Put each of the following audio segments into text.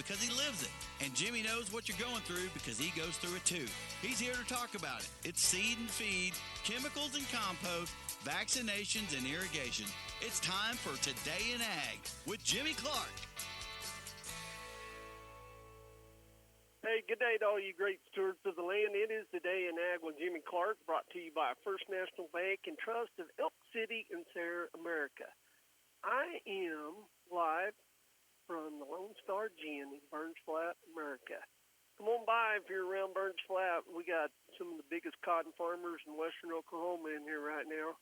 because he lives it. And Jimmy knows what you're going through because he goes through it too. He's here to talk about it. It's seed and feed, chemicals and compost, vaccinations and irrigation. It's time for Today in Ag with Jimmy Clark. Hey, good day to all you great stewards of the land. It is Today in Ag with Jimmy Clark, brought to you by First National Bank and Trust of Elk City in Sarah, America. I am live from the Lone Star Gin in Burns Flat, America. Come on by if you're around Burns Flat. We got some of the biggest cotton farmers in western Oklahoma in here right now.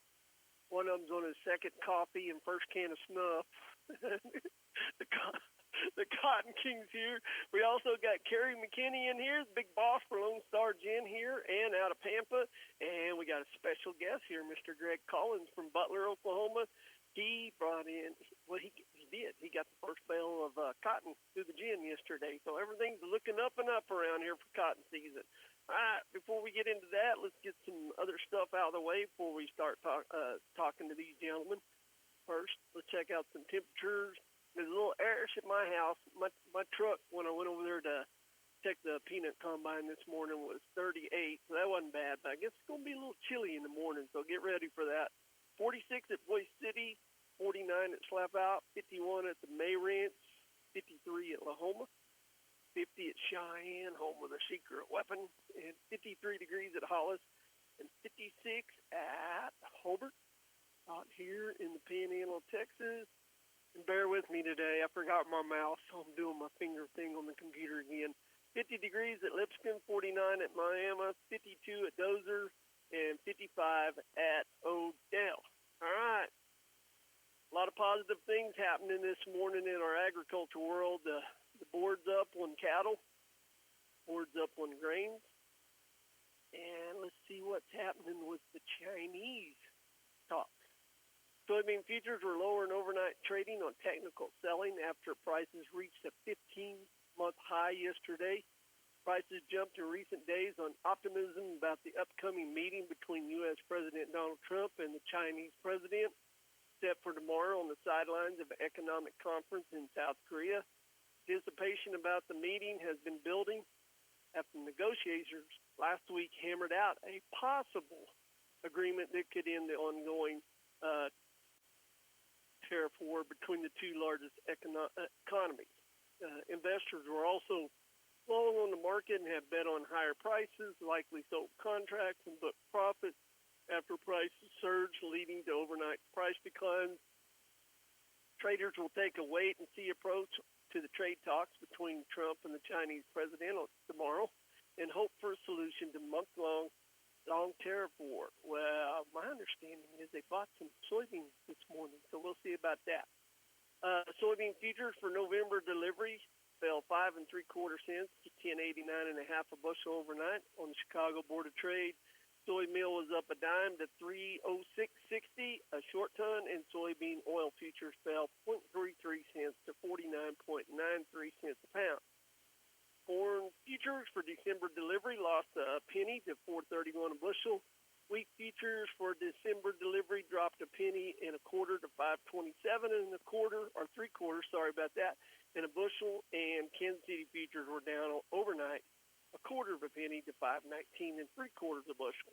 One of them's on his second coffee and first can of snuff. The Cotton King's here. We also got Kerry McKinney in here, the big boss for Lone Star Gin here and out of Pampa. And we got a special guest here, Mr. Greg Collins from Butler, Oklahoma. He brought in, well, he did. He got the first bale of cotton through the gin yesterday. So everything's looking up and up around here for cotton season. All right, before we get into that, let's get some other stuff out of the way before we start talking to these gentlemen. First, let's check out some temperatures. There's a little airish at my house. My truck, when I went over there to check the peanut combine this morning, was 38, so that wasn't bad. But I guess it's going to be a little chilly in the morning, so get ready for that. 46 at Boise City, 49 at Slap Out, 51 at the May Ranch, 53 at Lahoma, 50 at Cheyenne, home of the secret weapon, and 53 degrees at Hollis, and 56 at Hobart, out here in the Panhandle of Texas. And bear with me today. I forgot my mouse, so I'm doing my finger thing on the computer again. 50 degrees at Lipscomb, 49 at Miami, 52 at Dozer, and 55 at Odell. All right. A lot of positive things happening this morning in our agriculture world. The board's up on cattle, board's up on grains. And let's see what's happening with the Chinese talk. Soybean futures were lower in overnight trading on technical selling after prices reached a 15-month high yesterday. Prices jumped in recent days on optimism about the upcoming meeting between U.S. President Donald Trump and the Chinese president, set for tomorrow on the sidelines of an economic conference in South Korea. Anticipation about the meeting has been building after negotiators last week hammered out a possible agreement that could end the ongoing tariff war between the two largest economies. Investors were also long on the market and have bet on higher prices, likely sold contracts and booked profits after prices surged, leading to overnight price declines. Traders will take a wait-and-see approach to the trade talks between Trump and the Chinese president tomorrow and hope for a solution to month-long tariff war. Well, my understanding is they bought some soybeans this morning, so we'll see about that. Soybean futures for November delivery fell 5 3/4 cents to 10.89.5 a bushel overnight on the Chicago Board of Trade. Soy meal was up a dime to 306.60 a short ton, and soybean oil futures fell 0.33 cents to 49.93 cents a pound. Corn futures for December delivery lost a penny to 4.31 a bushel. Wheat futures for December delivery dropped a penny and a quarter to 5.27 and a quarter, or 3/4, sorry about that, and a bushel. And Kansas City futures were down overnight a quarter of a penny to 5.19 and 3/4 a bushel.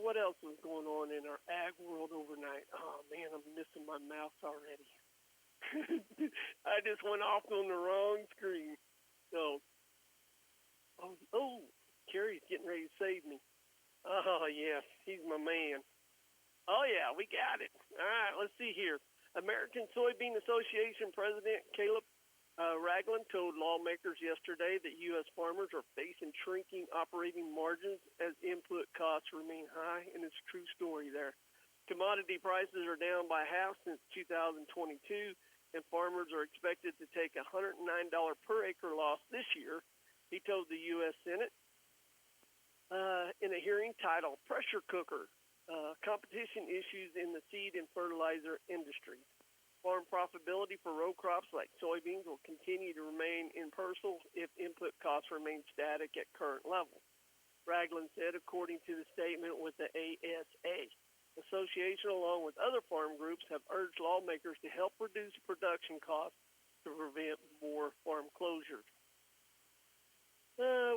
What else was going on in our ag world overnight? Oh man, I'm missing my mouse already. I just went off on the wrong screen. So, Kerry's getting ready to save me. Oh, yes, he's my man. Oh, yeah, we got it. All right, let's see here. American Soybean Association President Caleb Ragland told lawmakers yesterday that U.S. farmers are facing shrinking operating margins as input costs remain high, and it's a true story there. Commodity prices are down by half since 2022, and farmers are expected to take a $109 per acre loss this year, he told the U.S. Senate in a hearing titled Pressure Cooker, Competition Issues in the Seed and Fertilizer Industry. Farm profitability for row crops like soybeans will continue to remain impersonal if input costs remain static at current levels, Ragland said, according to the statement with the ASA. Association, along with other farm groups, have urged lawmakers to help reduce production costs to prevent more farm closures.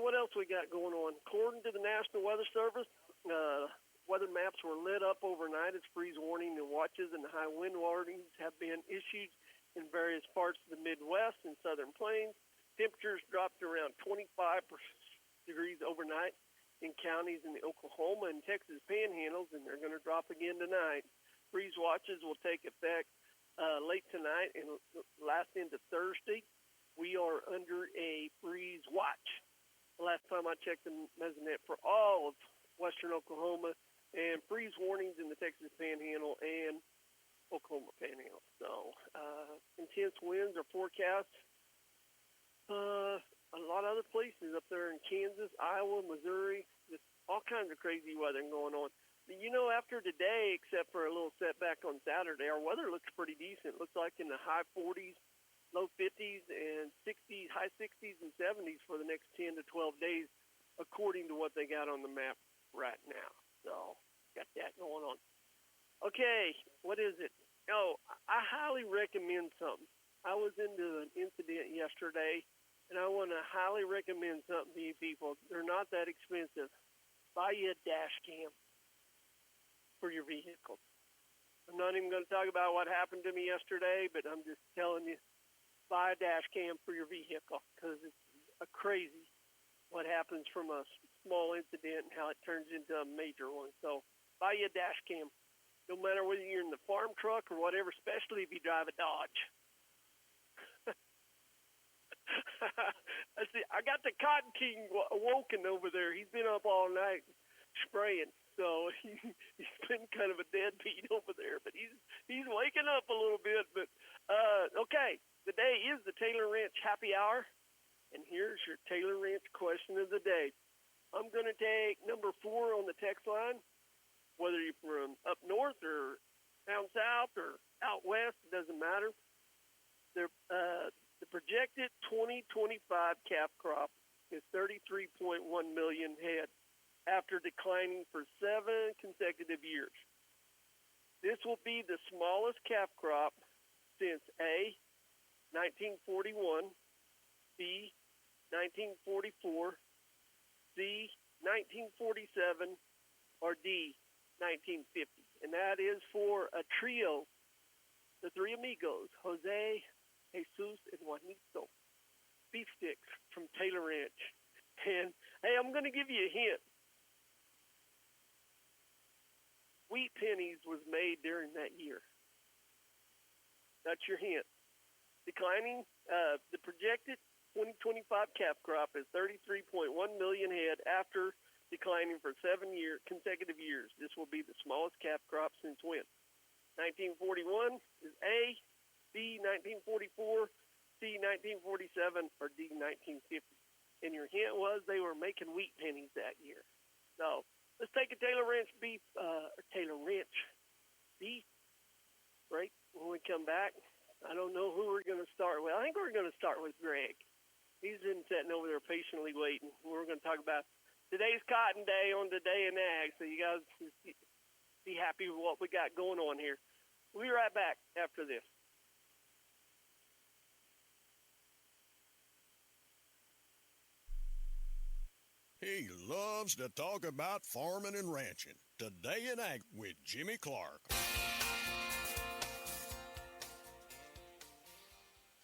What else we got going on? According to the National Weather Service, weather maps were lit up overnight as freeze warning and watches and high wind warnings have been issued in various parts of the Midwest and Southern Plains. Temperatures dropped around 25 degrees overnight in counties in the Oklahoma and Texas panhandles, and they're going to drop again tonight. Freeze watches will take effect late tonight and last into Thursday. We are under a freeze watch. The last time I checked the Mesonet for all of western Oklahoma, and freeze warnings in the Texas Panhandle and Oklahoma Panhandle. So intense winds are forecast. A lot of other places up there in Kansas, Iowa, Missouri, just all kinds of crazy weather going on. You know, after today, except for a little setback on Saturday, our weather looks pretty decent. It looks like in the high 40s, low 50s, and 60s, high 60s and 70s for the next 10 to 12 days, according to what they got on the map right now. So, got that going on. Okay, what is it? Oh, I highly recommend something. I was into an incident yesterday, and I want to highly recommend something to you people. They're not that expensive. Buy you a dash cam for your vehicle. I'm not even going to talk about what happened to me yesterday, but I'm just telling you, buy a dash cam for your vehicle because it's a crazy what happens from a small incident and how it turns into a major one. So buy you a dash cam, no matter whether you're in the farm truck or whatever, especially if you drive a Dodge. I got the Cotton King awoken over there. He's been up all night spraying, so he's been kind of a deadbeat over there. But he's waking up a little bit. But okay, today is the Taylor Ranch Happy Hour, and here's your Taylor Ranch question of the day. I'm going to take number 4 on the text line. Whether you're from up north or down south or out west, it doesn't matter. The projected 2025 calf crop is 33.1 million head after declining for 7 consecutive years. This will be the smallest calf crop since A, 1941, B, 1944, C, 1947, or D, 1950. And that is for a trio, the three amigos, Jose, Jesus, and Juanito, beef sticks from Taylor Ranch. And, hey, I'm going to give you a hint. Wheat pennies was made during that year. That's your hint. Declining, the projected 2025 calf crop is 33.1 million head after declining for 7 consecutive years. This will be the smallest calf crop since when? 1941 is A, B, 1944, C, 1947, or D, 1950. And your hint was they were making wheat pennies that year. So let's take a Taylor Ranch beef, or Taylor Ranch beef break when we come back. I don't know who we're going to start with. I think we're going to start with Greg. He's been sitting over there patiently waiting. We're going to talk about today's Cotton Day on Today in Ag, so you guys be happy with what we got going on here. We'll be right back after this. He loves to talk about farming and ranching. Today in Ag with Jimmy Clark.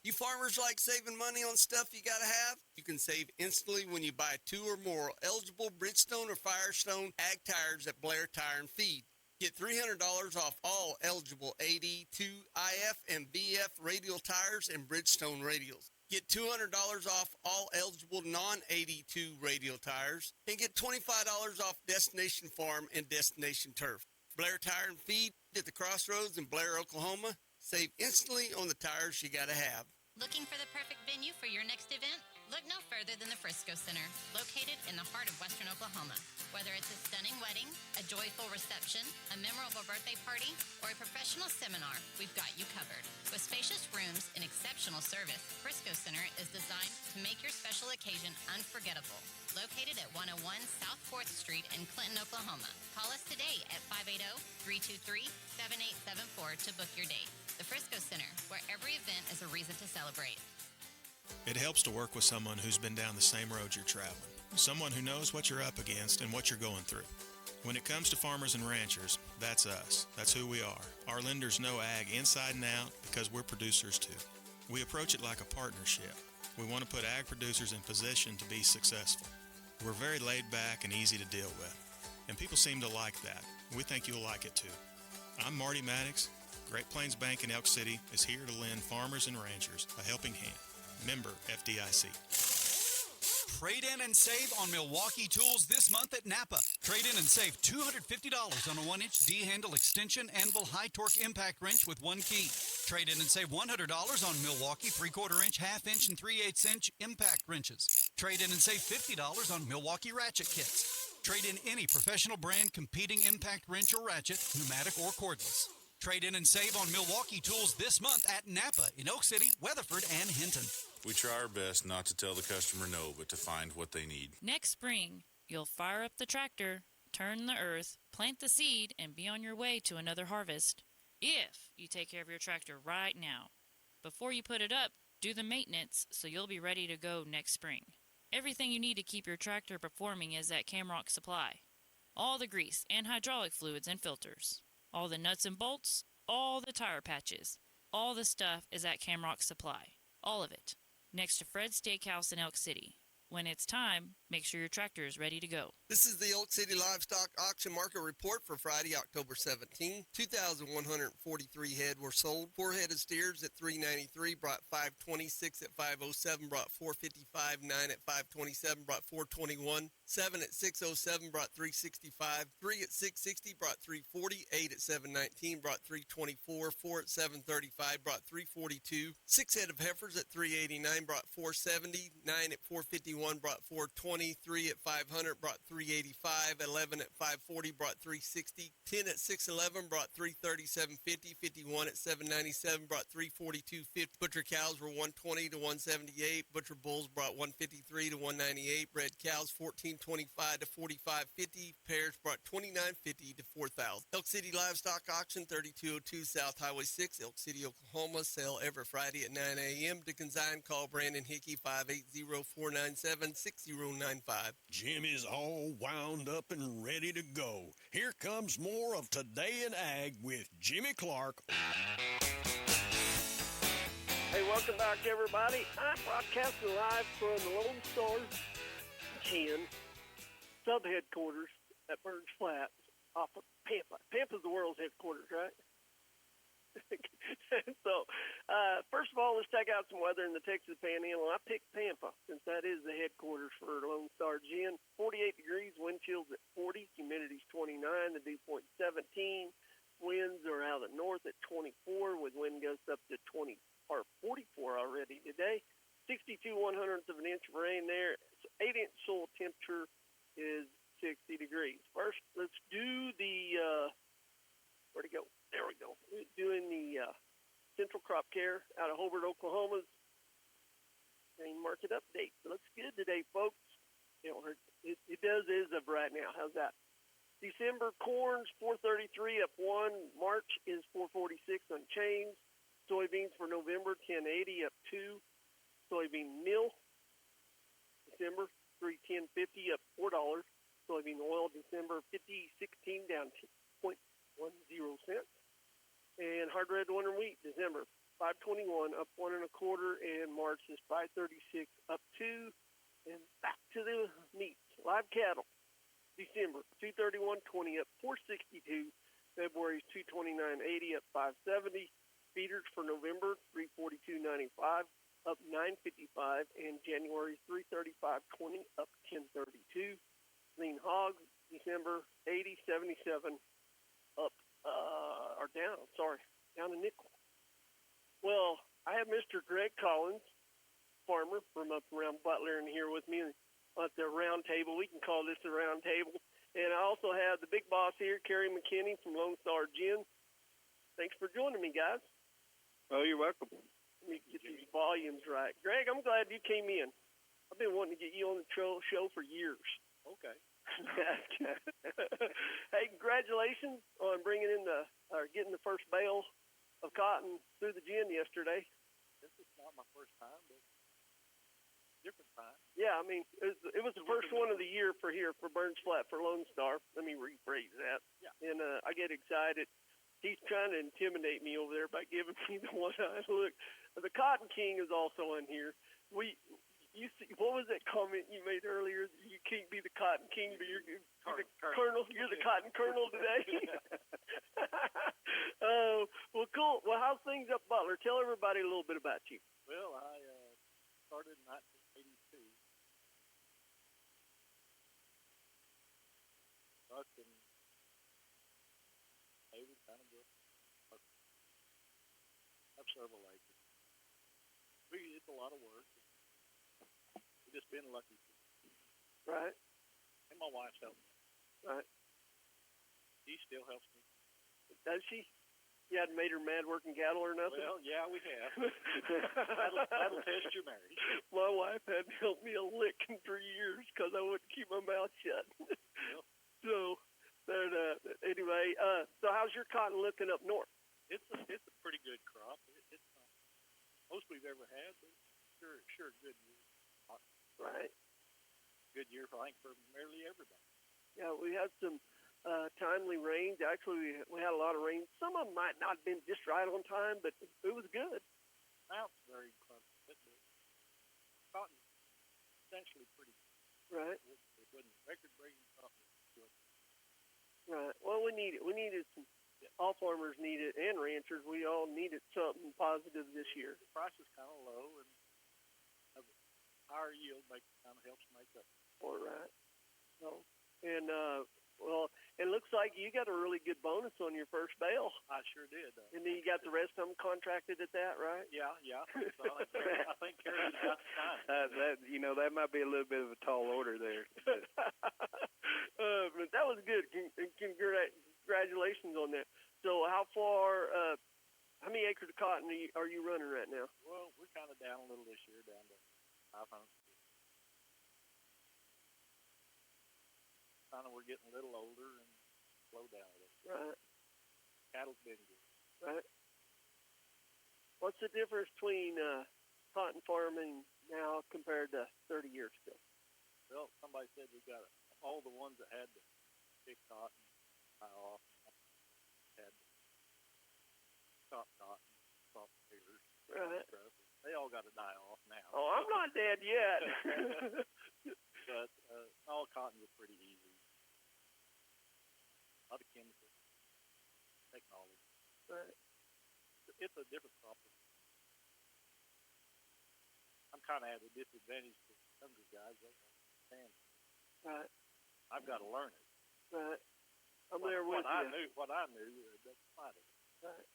You farmers like saving money on stuff you gotta have? You can save instantly when you buy 2 or more eligible Bridgestone or Firestone Ag tires at Blair Tire and Feed. Get $300 off all eligible AD, 2IF, and BF radial tires and Bridgestone radials. Get $200 off all eligible non-AD2 radial tires, and get $25 off Destination Farm and Destination Turf. Blair Tire and Feed at the Crossroads in Blair, Oklahoma. Save instantly on the tires you gotta have. Looking for the perfect venue for your next event? Look no further than the Frisco Center, located in the heart of western Oklahoma. Whether it's a stunning wedding, a joyful reception, a memorable birthday party, or a professional seminar, we've got you covered. With spacious rooms and exceptional service, Frisco Center is designed to make your special occasion unforgettable. Located at 101 South 4th Street in Clinton, Oklahoma. Call us today at 580-323-7874 to book your date. The Frisco Center, where every event is a reason to celebrate. It helps to work with someone who's been down the same road you're traveling, someone who knows what you're up against and what you're going through. When it comes to farmers and ranchers, that's us. That's who we are. Our lenders know ag inside and out because we're producers too. We approach it like a partnership. We want to put ag producers in position to be successful. We're very laid back and easy to deal with, and people seem to like that. We think you'll like it too. I'm Marty Maddox. Great Plains Bank in Elk City is here to lend farmers and ranchers a helping hand. Member FDIC. Trade in and save on Milwaukee tools this month at Napa. Trade in and save $250 on a 1-inch D-handle extension anvil high torque impact wrench with one key. Trade in and save $100 on Milwaukee 3/4 inch, half-inch, and 3/8 inch impact wrenches. Trade in and save $50 on Milwaukee ratchet kits. Trade in any professional brand competing impact wrench or ratchet, pneumatic or cordless. Trade in and save on Milwaukee tools this month at Napa in Oak City, Weatherford, and Hinton. We try our best not to tell the customer no, but to find what they need. Next spring, you'll fire up the tractor, turn the earth, plant the seed, and be on your way to another harvest. If you take care of your tractor right now. Before you put it up, do the maintenance so you'll be ready to go next spring. Everything you need to keep your tractor performing is at Camrock Supply. All the grease and hydraulic fluids and filters. All the nuts and bolts, all the tire patches. All the stuff is at Camrock Supply. All of it. Next to Fred's Steakhouse in Elk City. When it's time, make sure your tractor is ready to go. This is the Elk City Livestock Auction Market Report for Friday, October 17. 2,143 head were sold. 4 head of steers at $393, brought $526 at $507, brought $455, 9 at $527, brought $421, 7 at $607, brought $365, 3 at $660, brought $340, 8 at $719, brought $324, 4 at $735, brought $342, 6 head of heifers at $389, brought $470, 9 at $451, brought $420, 3 at $500, brought $385, 11 at $540, brought $360, 10 at $611, brought $337.50, 51 at $797, brought $342.50. Butcher cows were $120 to $178. Butcher bulls brought $153 to $198. Bred cows $14.25 to $45.50. Pairs brought $29.50 to $4,000. Elk City Livestock Auction, 3202 South Highway 6, Elk City, Oklahoma. Sale every Friday at 9 a.m. To consign, call Brandon Hickey 580-497-6095. Jimmy's all wound up and ready to go. Here comes more of Today in Ag with Jimmy Clark. Hey, welcome back, everybody. I'm broadcasting live from the Lone Star Gin sub-headquarters at Burns Flat off of Pampa. Pampa's the world's headquarters, right? So, first of all, let's check out some weather in the Texas Panhandle. I picked Pampa since that is the headquarters for Lone Star Gin. 48 degrees, wind chills at 40, humidity's 29, the dew point 17. Winds are out of the north at 24, with wind gusts up to 44 already today. 62 1/100 of an inch of rain there. 8-inch soil temperature is 60 degrees. First, let's do the where'd it go? There we go. We're doing the Central Crop Care out of Hobart, Oklahoma's grain market update. It looks good today, folks. It does as of right now. How's that? December corn's 433 up 1. March is 446 unchanged. Soybeans for November 1080 up 2. Soybean meal December 310.50 up $4. Soybean oil December 50.16 down 0.10 cents. And hard red winter wheat December 521 up 1 1/4, and March is 536 up 2. And back to the meat. Live cattle December 231.20 up 462. February's 229.80 up 570. Feeders for November 342.95 up 955, and January's 335.20 up 1032. Lean hogs December 80.77 up down a nickel. Well, I have Mr. Greg Collins, farmer from up around Butler, and here with me at the round table. We can call this a round table. And I also have the big boss here, Kerry McKinney from Lone Star Gin. Thanks for joining me, guys. Oh, you're welcome. Let me get these volumes right. Greg, I'm glad you came in. I've been wanting to get you on the show for years. Okay. Hey, congratulations on bringing in getting the first bale of cotton through the gin yesterday. This is not my first time, but different time. Yeah, I mean, it was the first one of the year for Burns Flat for Lone Star. Let me rephrase that. Yeah. And I get excited. He's trying to intimidate me over there by giving me the one-eye look. The Cotton King is also in here. You see, what was that comment you made earlier? You can't be the Cotton King, but you're the Colonel. You're the Cotton Colonel today. Well, cool. Well, how's things up Butler? Tell everybody a little bit about you. Well, I started in 1982. Bucking, David, kind of good. Have several acres. It's a lot of work. We've just been lucky. Right. And my wife's helping me. Right. She still helps me. Does she? You hadn't made her mad working cattle or nothing? Well, yeah, we have. that'll test your marriage. My wife hadn't helped me a lick in 3 years because I wouldn't keep my mouth shut. Yep. So, anyway, so how's your cotton looking up north? It's a pretty good crop. It's not most we've ever had, but sure good year. Right. Good year, I think, for nearly everybody. Yeah, we had some timely rains. Actually, we had a lot of rain. Some of them might not have been just right on time, but it was good. Now it's very close. Cotton essentially pretty good. Right. It wasn't record-breaking crop. Right. Well, we need it. We needed some. All farmers need it, and ranchers. We all needed something positive this year. The price is kind of low, and higher yield kind of helps make up. All right. So, and well, it looks like you got a really good bonus on your first bale. I sure did. And then you got the rest of them contracted at that, right? Yeah. So I think Carrie's got the time. That might be a little bit of a tall order there. But that was good. Congratulations on that. So how many acres of cotton are you running right now? Well, we're kind of down a little this year, down to 500. Kind of, we're getting a little older and slow down a little. Right. Cattle's been good. Right. What's the difference between cotton farming now compared to 30 years ago? Well, somebody said we got all the ones that had the big cotton die off. Had top cotton, soft figures. Right. They all got to die off now. Oh, I'm not dead yet. But all cotton was pretty easy. A lot of chemicals, technology. Right. It's a different crop. I'm kind of at a disadvantage to younger guys. They don't understand. Right. I've got to learn it. Right. I'm there with you. What I knew doesn't matter. Right.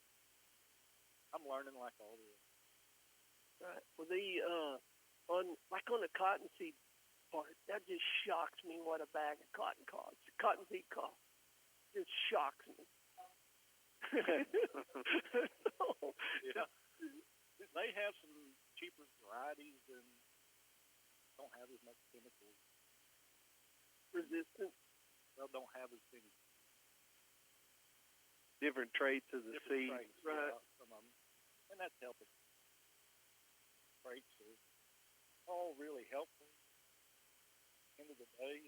I'm learning like all the others. Right. Well, on the cottonseed part, that just shocks me what a bag of cotton costs. Cottonseed costs. It shocks me. Yeah. They have some cheaper varieties and don't have as much chemicals. Resistance. Well, don't have as many different traits of the seed. Traits, right. Some of them. And that's helping. Traits are all really helpful. End of the day,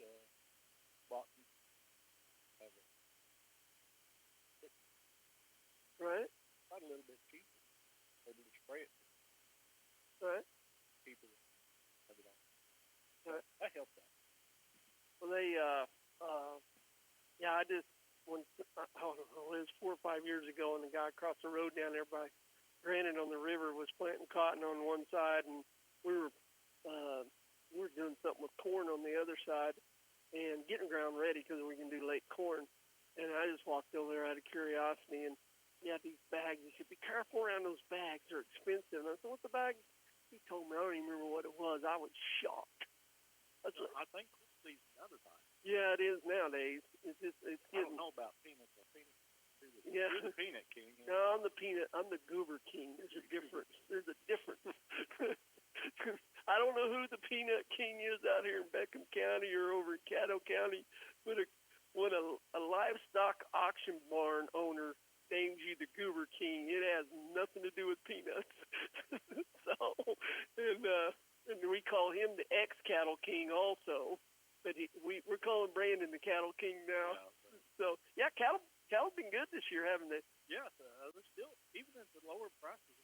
bottom have a right. Quite a little bit cheaper. Able to spray it. Right. Cheaper than have it on. Right. That helped out. Well, I just, I don't know, it was 4 or 5 years ago, and the guy across the road down there by Granite on the river was planting cotton on one side, and we were doing something with corn on the other side and getting ground ready because we can do late corn. And I just walked over there out of curiosity, and he had these bags. He said, be careful around those bags. They're expensive. And I said, what's the bag? He told me. I don't even remember what it was. I was shocked. I think these other times. Yeah, it is nowadays. It's getting. I don't know about peanuts. Yeah. You're the peanut king. Yeah. No, I'm the peanut. I'm the goober king. There's a difference. There's a difference. I don't know who the peanut king is out here in Beckham County or over in Caddo County, but when a livestock auction barn owner names you the Goober King. It has nothing to do with peanuts. So, and we call him the ex-Cattle King also. But we're calling Brandon the Cattle King now. Yeah, so yeah, cattle been good this year, haven't they? yeah, they're still, even at the lower prices.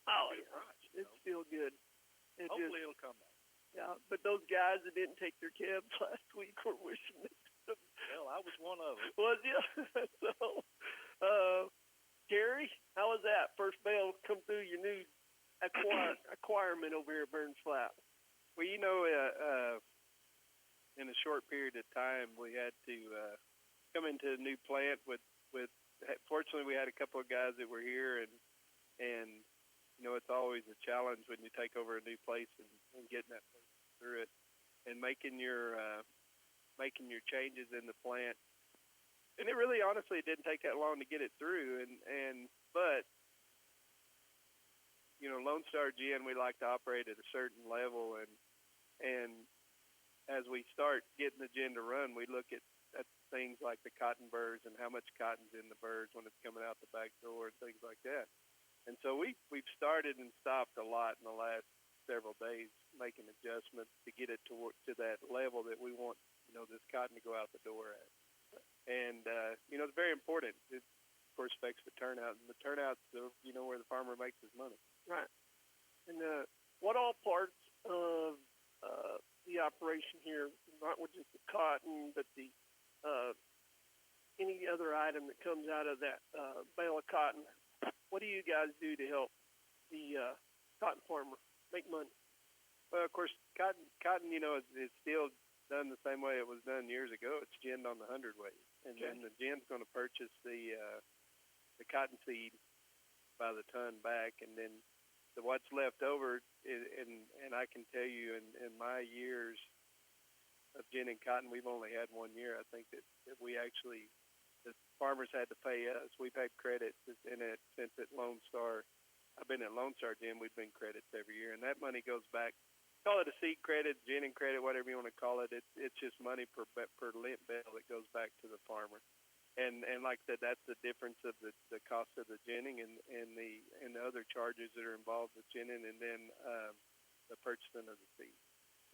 Oh, Good yeah. price, It's still good. Hopefully it'll come back. Yeah, but those guys that didn't take their cabs last week were wishing they could have. Well, I was one of them. Was you? So, Gary, how was that? First bale come through your new acquirement over here at Burns Flat. Well, in a short period of time, we had to come into a new plant with. Fortunately, we had a couple of guys that were here, and it's always a challenge when you take over a new place and getting that place through it, and making your changes in the plant. And it really, honestly, it didn't take that long to get it through. But Lone Star Gin, we like to operate at a certain level, and as we start getting the gin to run, we look at things like the cotton burrs and how much cotton's in the burrs when it's coming out the back door and things like that. And so we've started and stopped a lot in the last several days, making adjustments to get it to that level that we want, this cotton to go out the door at. And it's very important. It, of course, affects the turnout, and the turnout's where the farmer makes his money. Right. And what all parts of the operation here, not with just the cotton, but the any other item that comes out of that bale of cotton, what do you guys do to help the cotton farmer make money? Well, of course, cotton, is still done the same way it was done years ago. It's ginned on the hundredweight, and then the gin's going to purchase the cotton seed by the ton back, and then what's left over. And I can tell you, in my years of ginning cotton, we've only had 1 year. I think that we actually, the farmers had to pay us. We've had credits in it since at Lone Star. I've been at Lone Star Gin. We've been credits every year, and that money goes back. Call it a seed credit, ginning credit, whatever you want to call it. It's just money per lint bale that goes back to the farmer. And like I said, that's the difference of the cost of the ginning and the other charges that are involved with ginning, and then the purchasing of the seed.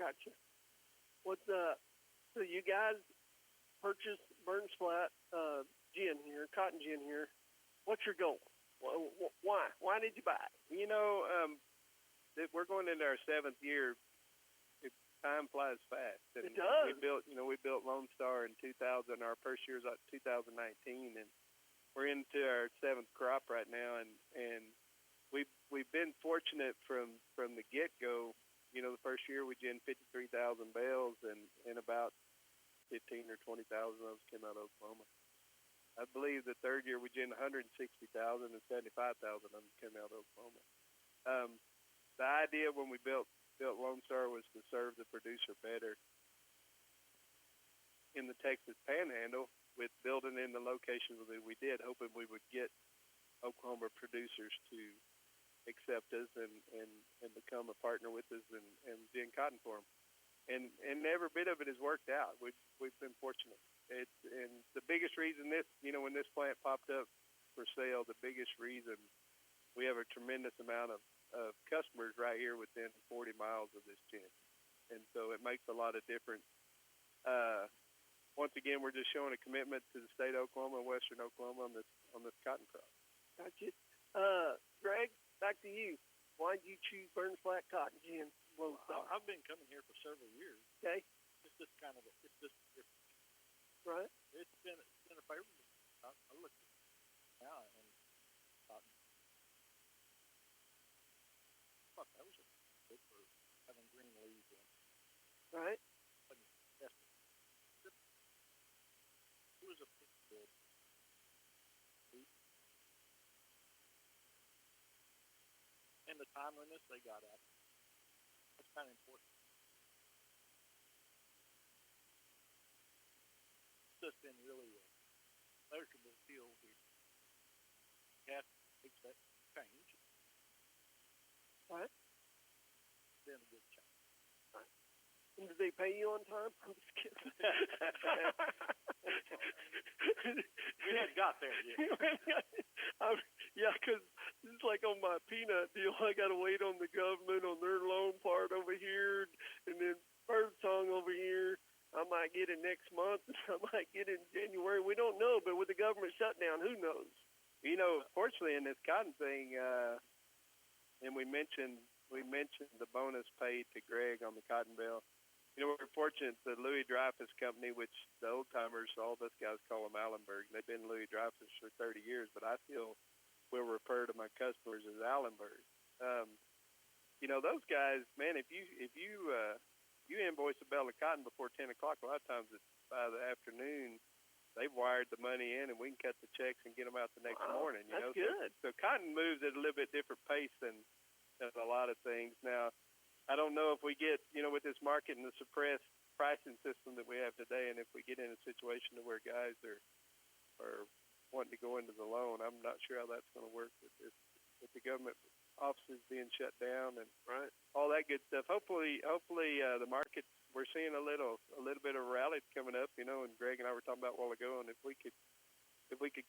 Gotcha. So you guys purchased Burns Flat gin here, cotton gin here. What's your goal? Why? Why did you buy it? We're going into our 7th year. Time flies fast. And it does. We built Lone Star in 2000. Our first year was 2019, and we're into our 7th crop right now. And we've been fortunate from the get-go. The first year we ginned 53,000 bales, and about 15 or 20,000 of those came out of Oklahoma. I believe the third year we ginned 160,000, and 75,000 of them came out of Oklahoma. The idea when we built Lone Star was to serve the producer better in the Texas Panhandle, with building in the locations that we did, hoping we would get Oklahoma producers to accept us and become a partner with us and gin cotton for them. And every bit of it has worked out. We've been fortunate. And the biggest reason when this plant popped up for sale, the biggest reason, we have a tremendous amount of customers right here within 40 miles of this gin. And so it makes a lot of difference. Once again, we're just showing a commitment to the state of Oklahoma and western Oklahoma on this cotton crop. Gotcha. Greg, back to you. Why did you choose Burns Flat Cotton Gin? Well, I've been coming here for several years. Okay. It's just different. Right. It's been a favorable. I look at it now and cotton. I thought that was good for having green leaves in. Right. Yes. It was a pretty good. And the timeliness they got at. That's kind of important. It's just been really a pleasurable feel here. You have to expect change. Right. It's been a good change. Right. And did they pay you on time? I'm just kidding. We hadn't got there yet. Yeah, because it's like on my peanut deal, I got to wait on the government on their loan part over here, and then birdsong over here. I might get it next month. I might get it in January. We don't know, but with the government shutdown, who knows? You know, fortunately, in this cotton thing, and we mentioned the bonus paid to Greg on the cotton bale. You know, we're fortunate the Louis Dreyfus Company, which the old-timers, all us guys call them Allenberg. They've been Louis Dreyfus for 30 years, but I still will refer to my customers as Allenberg. You know, those guys, man, if you invoice a bale of cotton before 10 o'clock, a lot of times it's by the afternoon, they've wired the money in, and we can cut the checks and get them out the next morning. You that's know? good. So cotton moves at a little bit different pace than a lot of things. Now, I don't know if we get, you know, with this market and the suppressed pricing system that we have today, and if we get in a situation to where guys are wanting to go into the loan, I'm not sure how that's going to work with the government offices being shut down and all that good stuff. Hopefully, the market, we're seeing a little bit of rally coming up, you know. And Greg and I were talking about a while ago, and if we could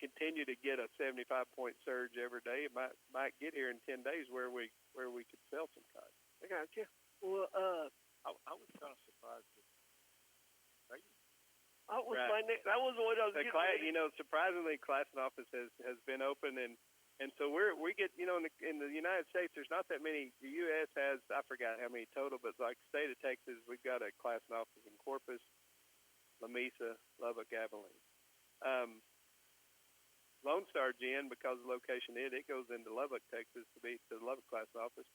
continue to get a 75-point surge every day, it might get here in 10 days where we could sell some cotton. I got you. Well, I was kind of surprised with that was that was what I was getting at. You know, surprisingly, Classen office has been open, and so we get, you know, in the United States, there's not that many. The U.S. has, I forgot how many total, but like the state of Texas, we've got a Classen office in Corpus, Lamesa, Lubbock, Abilene. Lone Star Gin, because of the location it goes into Lubbock, Texas, to the Lubbock Classen office.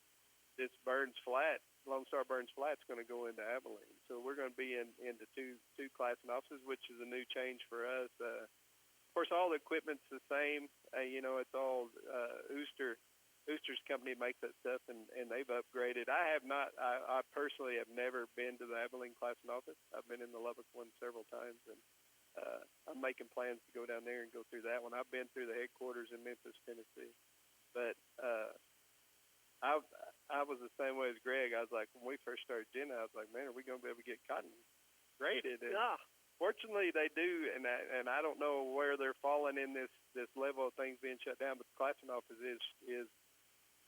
This Burns Flat, Lone Star Burns Flat, is going to go into Abilene. So we're going to be into two Classen offices, which is a new change for us. Of course, all the equipment's the same. You know, it's all Ooster's company makes that stuff, and they've upgraded. I have not. I personally have never been to the Abilene Classen office. I've been in the Lubbock one several times, and I'm making plans to go down there and go through that one. I've been through the headquarters in Memphis, Tennessee, but I was the same way as Greg. I was like, when we first started gin, I was like, man, are we going to be able to get cotton graded? And yeah. Fortunately, they do, and I don't know where they're falling in this level of things being shut down, but the Classen office is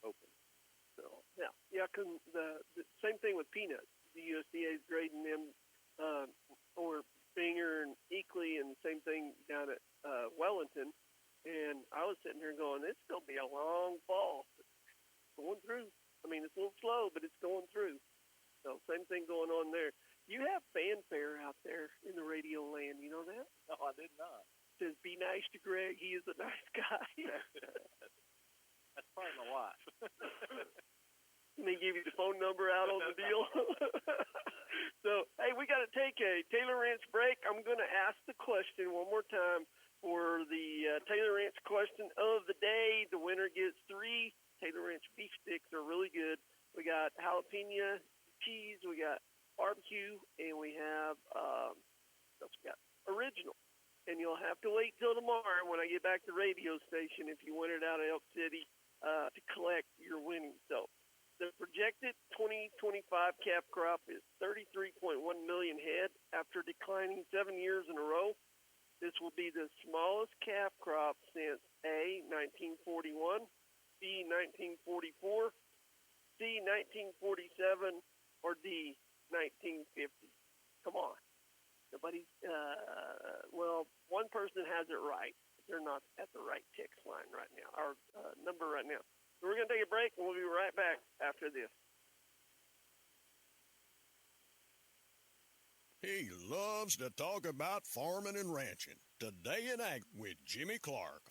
open. So yeah, because the same thing with peanuts. The USDA is grading them, or Binger and Eakley, and the same thing down at Wellington. And I was sitting here going, it's going to be a long fall. It's going through. I mean, it's a little slow, but it's going through. So same thing going on there. You have fanfare out there in the radio land. You know that? No, I did not. It says, be nice to Greg. He is a nice guy. That's probably my wife. And they give you the phone number out on the deal. So, hey, we got to take a Taylor Ranch break. I'm going to ask the question one more time for the Taylor Ranch question of the day. The winner gets 3 Taylor Ranch beef sticks. They're really good. We got jalapeno cheese. We got barbecue, and we have what else we got? Original. And you'll have to wait till tomorrow when I get back to the radio station if you win it out of Elk City to collect your winnings. So the projected 2025 calf crop is 33.1 million head after declining 7 years in a row. This will be the smallest calf crop since A, 1941, B, 1944, C, 1947, or D, 1950. Come on. Nobody's, well, one person has it right. They're not at the right text line right now, our number right now. So we're going to take a break, and we'll be right back after this. He loves to talk about farming and ranching. Today in Ag with Jimmy Clark.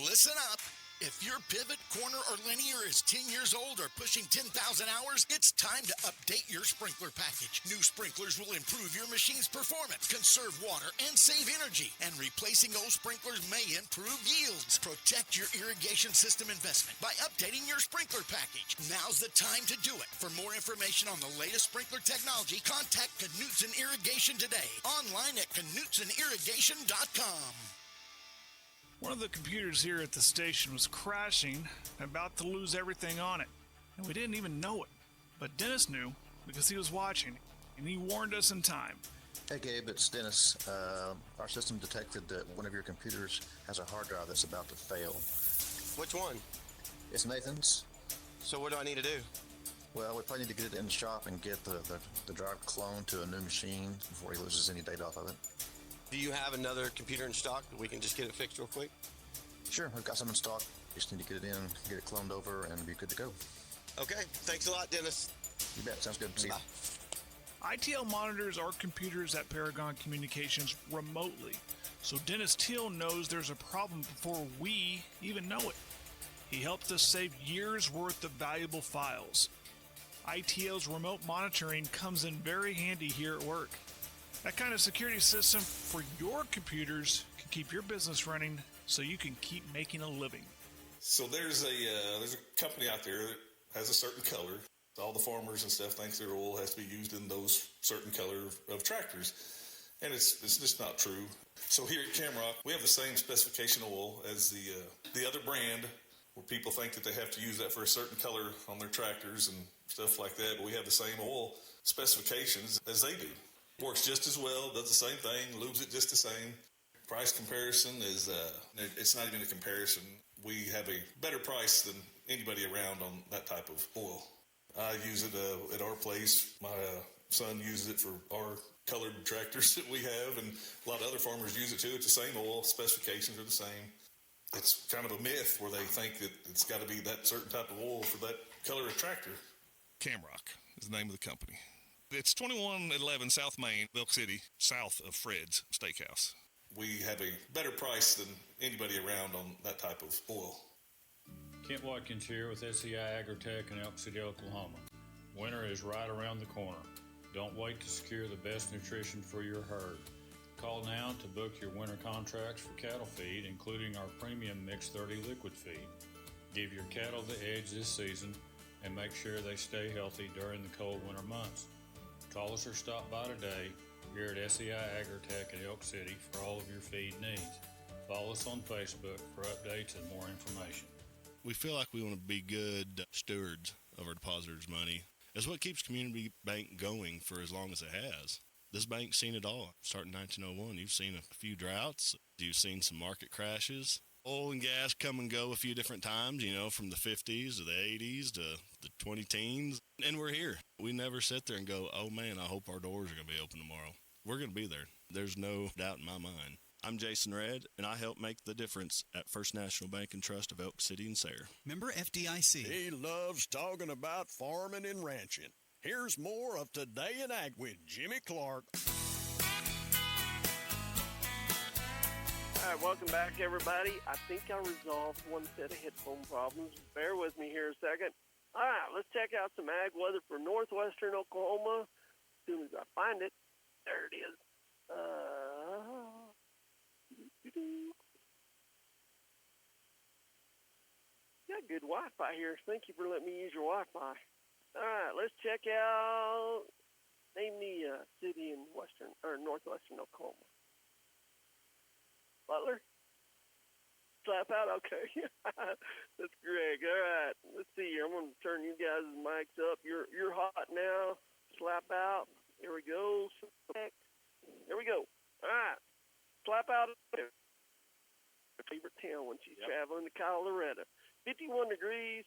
Listen up. If your pivot, corner, or linear is 10 years old or pushing 10,000 hours, it's time to update your sprinkler package. New sprinklers will improve your machine's performance, conserve water, and save energy. And replacing old sprinklers may improve yields. Protect your irrigation system investment by updating your sprinkler package. Now's the time to do it. For more information on the latest sprinkler technology, contact Knutson Irrigation today. Online at KnutSonIrrigation.com. One of the computers here at the station was crashing, about to lose everything on it, and we didn't even know it. But Dennis knew because he was watching, and he warned us in time. Hey Gabe, it's Dennis. Our system detected that one of your computers has a hard drive that's about to fail. Which one? It's Nathan's. So what do I need to do? Well, we probably need to get it in the shop and get the drive cloned to a new machine before he loses any data off of it. Do you have another computer in stock that we can just get it fixed real quick? Sure, we've got some in stock. Just need to get it in, get it cloned over, and be good to go. Okay, thanks a lot, Dennis. You bet, sounds good. See you. ITL monitors our computers at Paragon Communications remotely, so Dennis Teal knows there's a problem before we even know it. He helped us save years' worth of valuable files. ITL's remote monitoring comes in very handy here at work. That kind of security system for your computers can keep your business running so you can keep making a living. So there's a company out there that has a certain color. All the farmers and stuff think their oil has to be used in those certain color of tractors. And it's just not true. So here at Camrock, we have the same specification oil as the other brand, where people think that they have to use that for a certain color on their tractors and stuff like that. But we have the same oil specifications as they do. Works just as well, does the same thing, lubes it just the same. Price comparison is, it's not even a comparison. We have a better price than anybody around on that type of oil. I use it at our place. My son uses it for our colored tractors that we have, and a lot of other farmers use it too. It's the same oil, specifications are the same. It's kind of a myth where they think that it's got to be that certain type of oil for that color of tractor. Camrock is the name of the company. It's 2111 South Main, Elk City, south of Fred's Steakhouse. We have a better price than anybody around on that type of oil. Kent Watkins here with SEI Agritech in Elk City, Oklahoma. Winter is right around the corner. Don't wait to secure the best nutrition for your herd. Call now to book your winter contracts for cattle feed, including our premium Mix 30 liquid feed. Give your cattle the edge this season and make sure they stay healthy during the cold winter months. Call us or stop by today here at SEI Agritech in Elk City for all of your feed needs. Follow us on Facebook for updates and more information. We feel like we want to be good stewards of our depositors' money. It's what keeps Community Bank going for as long as it has. This bank's seen it all. Starting 1901, you've seen a few droughts. You've seen some market crashes. Oil and gas come and go a few different times, from the 50s to the 80s to the 20-teens. And we're here. We never sit there and go, oh man, I hope our doors are going to be open tomorrow. We're going to be there. There's no doubt in my mind. I'm Jason Redd, and I help make the difference at First National Bank and Trust of Elk City and Sayre. Member FDIC. He loves talking about farming and ranching. Here's more of Today in Ag with Jimmy Clark. All right, welcome back, everybody. I think I resolved one set of headphone problems. Bear with me here a second. All right, let's check out some ag weather for northwestern Oklahoma. As soon as I find it, there it is. Got good Wi-Fi here. Thank you for letting me use your Wi-Fi. All right, let's check out. Name the city in northwestern Oklahoma. Butler? Slap out? Okay. That's Greg. All right. Let's see here. I'm going to turn you guys' mics up. You're hot now. Slap out. Here we go. There we go. All right. Slap out. Favorite town when she's traveling to Colorado. 51 degrees.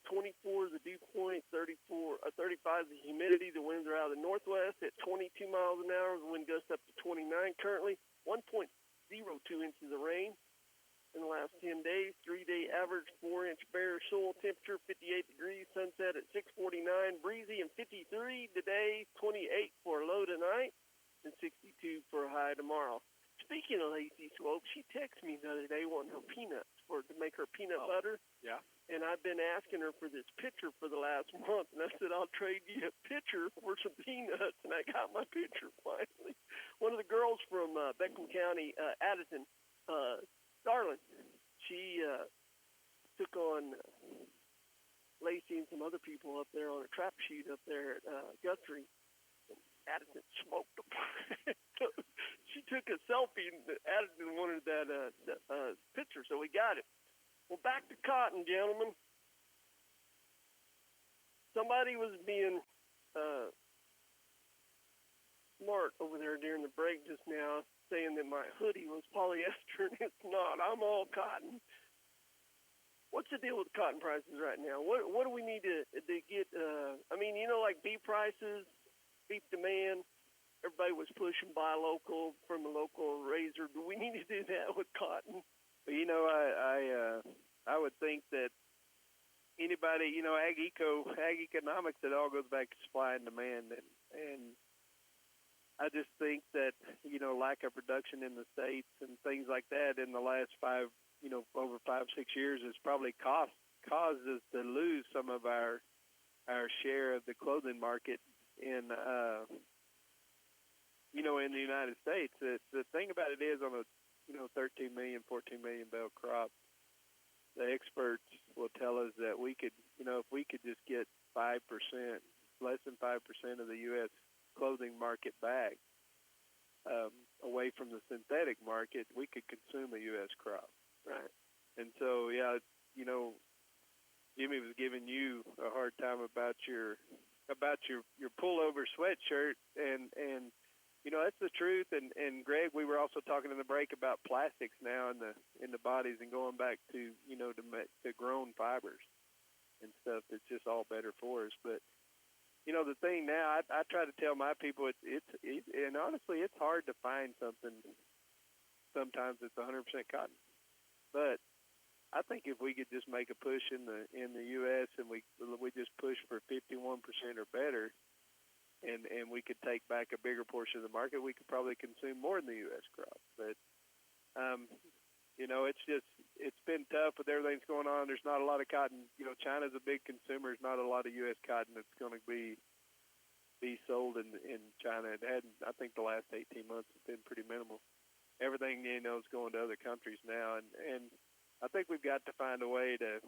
24 is the dew point, 35 is the humidity. The winds are out of the northwest at 22 miles an hour. The wind gusts up to 29 currently. 1.02 inches of rain in the last 10 days. 3-day average 4-inch bare soil temperature, 58 degrees. Sunset at 6:49. Breezy and 53 today. 28 for a low tonight and 62 for a high tomorrow. Speaking of Lacey Swope, she texted me the other day wanting her peanuts to make her peanut butter. Yeah. And I've been asking her for this pitcher for the last month, and I said, I'll trade you a pitcher for some peanuts, and I got my pitcher finally. One of the girls from Beckham County, Addison, Starlin, she took on Lacey and some other people up there on a trap shoot up there at Guthrie. Addison smoked them. she took a selfie and added and wanted that picture, so we got it. Well, back to cotton, gentlemen. Somebody was being smart over there during the break just now, saying that my hoodie was polyester, and it's not. I'm all cotton. What's the deal with cotton prices right now? What do we need to get? I mean, like beef prices, beef demand. Everybody was pushing buy local from a local raiser. Do we need to do that with cotton? I would think that anybody, ag economics, it all goes back to supply and demand, and I just think that lack of production in the states and things like that in the last over 5-6 years has probably caused us to lose some of our share of the clothing market in in the United States. The thing about it is, on a 13 million, 14 million bale crop, the experts will tell us that we could, if we could just get 5%, less than 5% of the U.S. clothing market back away from the synthetic market, we could consume a U.S. crop. Right. And so, Jimmy was giving you a hard time about your pullover sweatshirt, and that's the truth. And Greg, we were also talking in the break about plastics now in the bodies and going back to to grown fibers and stuff that's just all better for us. But the thing now, I try to tell my people and honestly, it's hard to find something sometimes that's 100% cotton. But I think if we could just make a push in the U.S. and we just push for 51% or better, and we could take back a bigger portion of the market, we could probably consume more in the U.S. crop. But it's been tough with everything that's going on. There's not a lot of cotton. China's a big consumer. There's not a lot of U.S. cotton that's going to be sold in China. It hadn't. I think the last 18 months has been pretty minimal. Everything is going to other countries now, and I think we've got to find a way to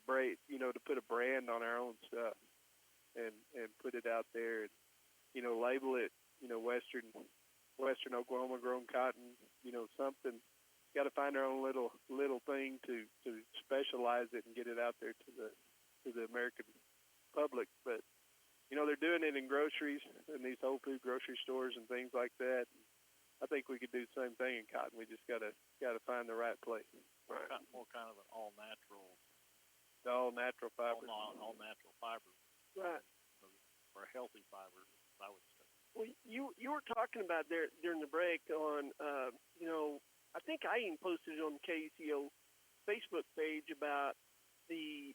break, to put a brand on our own stuff and put it out there, and label it, Western Oklahoma grown cotton, something. Got to find our own little thing to specialize it and get it out there to the American public. But they're doing it in groceries, in these Whole Food grocery stores and things like that. I think we could do the same thing in cotton. We just got to find the right place. Right. More kind of an all natural fiber. All natural fiber. Right. Or healthy fiber, I would say. Well, you were talking about there during the break on I think I even posted it on the KECO Facebook page about the